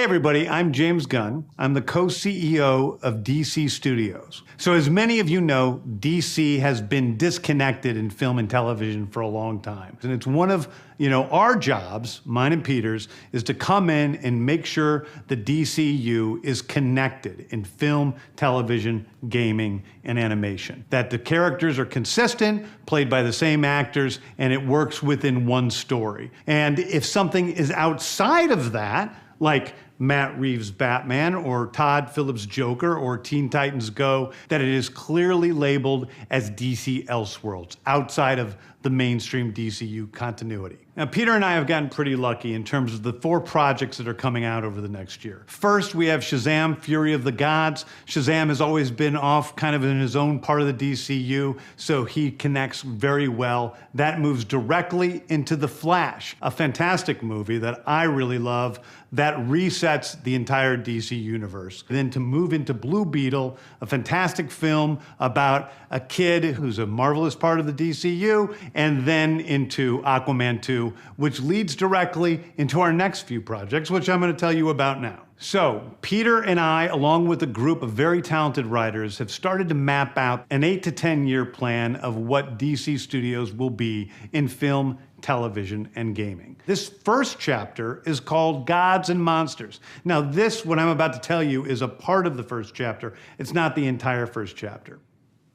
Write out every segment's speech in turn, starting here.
Hey everybody, I'm James Gunn. I'm the co-CEO of DC Studios. So as many of you know, DC has been disconnected in film and television for a long time. And it's one of, our jobs, mine and Peter's, is to come in and make sure the DCU is connected in film, television, gaming, and animation. That the characters are consistent, played by the same actors, and it works within one story. And if something is outside of that, like Matt Reeves' Batman or Todd Phillips' Joker or Teen Titans Go, that it is clearly labeled as DC Elseworlds, outside of the mainstream DCU continuity. Now, Peter and I have gotten pretty lucky in terms of the 4 projects that are coming out over the next year. First, we have Shazam! Fury of the Gods. Shazam has always been off kind of in his own part of the DCU, so he connects very well. That moves directly into The Flash, a fantastic movie that I really love that resets the entire DC universe. Then to move into Blue Beetle, a fantastic film about a kid who's a marvelous part of the DCU, and then into Aquaman 2, which leads directly into our next few projects, which I'm going to tell you about now. So, Peter and I, along with a group of very talented writers, have started to map out an 8 to 10 year plan of what DC Studios will be in film, television, and gaming. This first chapter is called Gods and Monsters. Now this, what I'm about to tell you, is a part of the first chapter. It's not the entire first chapter.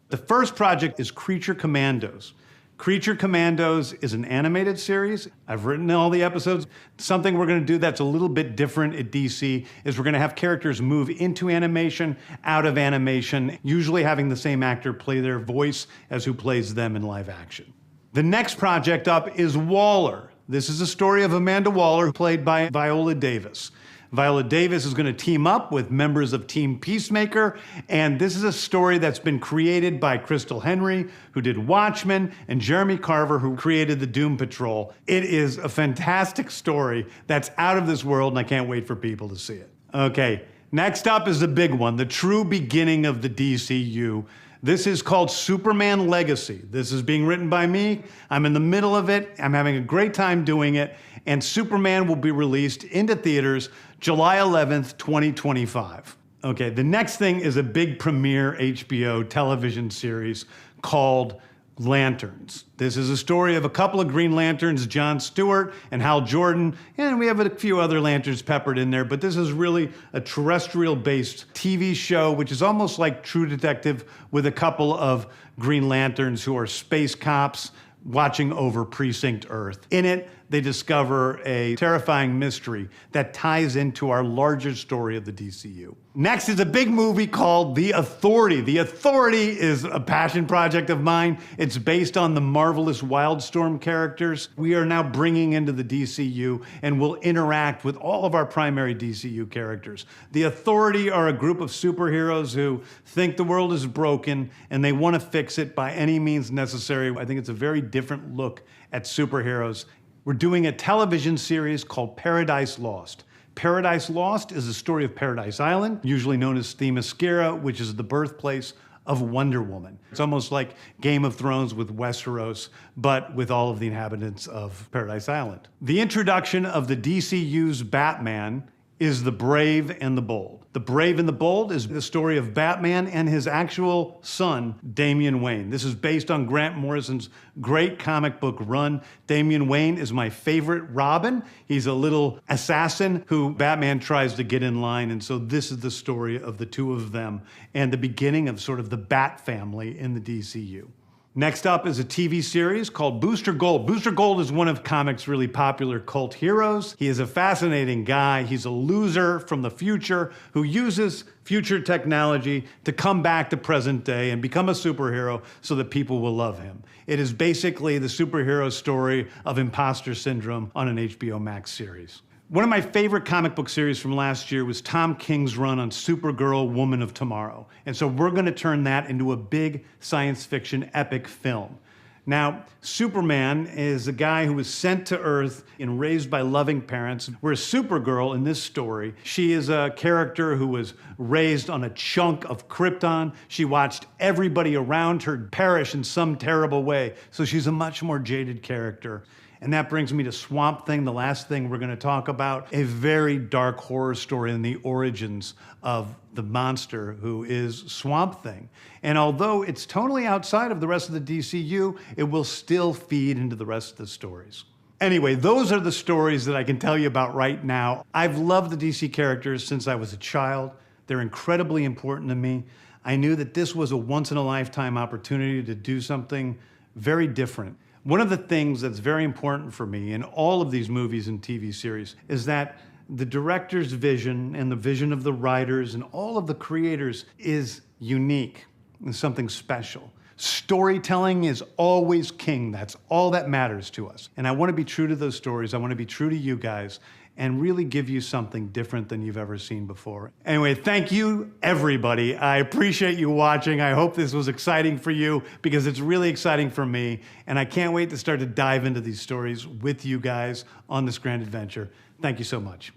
The first project is Creature Commandos. Creature Commandos is an animated series. I've written all the episodes. Something we're going to do that's a little bit different at DC is we're going to have characters move into animation, out of animation, usually having the same actor play their voice as who plays them in live action. The next project up is Waller. This is a story of Amanda Waller, played by Viola Davis. Viola Davis is going to team up with members of Team Peacemaker, and this is a story that's been created by Crystal Henry, who did Watchmen, and Jeremy Carver, who created the Doom Patrol. It is a fantastic story that's out of this world, and I can't wait for people to see it. Okay, next up is the big one, the true beginning of the DCU. This is called Superman Legacy. This is being written by me. I'm in the middle of it. I'm having a great time doing it. And Superman will be released into theaters July 11th, 2025. Okay, the next thing is a big premiere HBO television series called Lanterns. This is a story of a couple of Green Lanterns, John Stewart and Hal Jordan, and we have a few other Lanterns peppered in there, but this is really a terrestrial-based TV show, which is almost like True Detective with a couple of Green Lanterns who are space cops watching over Precinct Earth. In it, they discover a terrifying mystery that ties into our larger story of the DCU. Next is a big movie called The Authority. The Authority is a passion project of mine. It's based on the marvelous Wildstorm characters we are now bringing into the DCU and will interact with all of our primary DCU characters. The Authority are a group of superheroes who think the world is broken and they want to fix it by any means necessary. I think it's a very different look at superheroes. We're doing a television series called Paradise Lost. Paradise Lost is the story of Paradise Island, usually known as Themyscira, which is the birthplace of Wonder Woman. It's almost like Game of Thrones with Westeros, but with all of the inhabitants of Paradise Island. The introduction of the DCU's Batman is The Brave and the Bold. The Brave and the Bold is the story of Batman and his actual son, Damian Wayne. This is based on Grant Morrison's great comic book run. Damian Wayne is my favorite Robin. He's a little assassin who Batman tries to get in line, and so this is the story of the two of them and the beginning of sort of the Bat family in the DCU. Next up is a TV series called Booster Gold. Booster Gold is one of comics' really popular cult heroes. He is a fascinating guy. He's a loser from the future who uses future technology to come back to present day and become a superhero so that people will love him. It is basically the superhero story of imposter syndrome on an HBO Max series. One of my favorite comic book series from last year was Tom King's run on Supergirl, Woman of Tomorrow. And so we're going to turn that into a big science fiction epic film. Now, Superman is a guy who was sent to Earth and raised by loving parents, whereas Supergirl in this story, she is a character who was raised on a chunk of Krypton. She watched everybody around her perish in some terrible way, so she's a much more jaded character. And that brings me to Swamp Thing, the last thing we're going to talk about, a very dark horror story in the origins of the monster who is Swamp Thing. And although it's totally outside of the rest of the DCU, it will still feed into the rest of the stories. Anyway, those are the stories that I can tell you about right now. I've loved the DC characters since I was a child. They're incredibly important to me. I knew that this was a once-in-a-lifetime opportunity to do something very different. One of the things that's very important for me in all of these movies and TV series is that the director's vision and the vision of the writers and all of the creators is unique and something special. Storytelling is always king. That's all that matters to us. And I want to be true to those stories. I want to be true to you guys and really give you something different than you've ever seen before. Anyway, thank you, everybody. I appreciate you watching. I hope this was exciting for you because it's really exciting for me. And I can't wait to start to dive into these stories with you guys on this grand adventure. Thank you so much.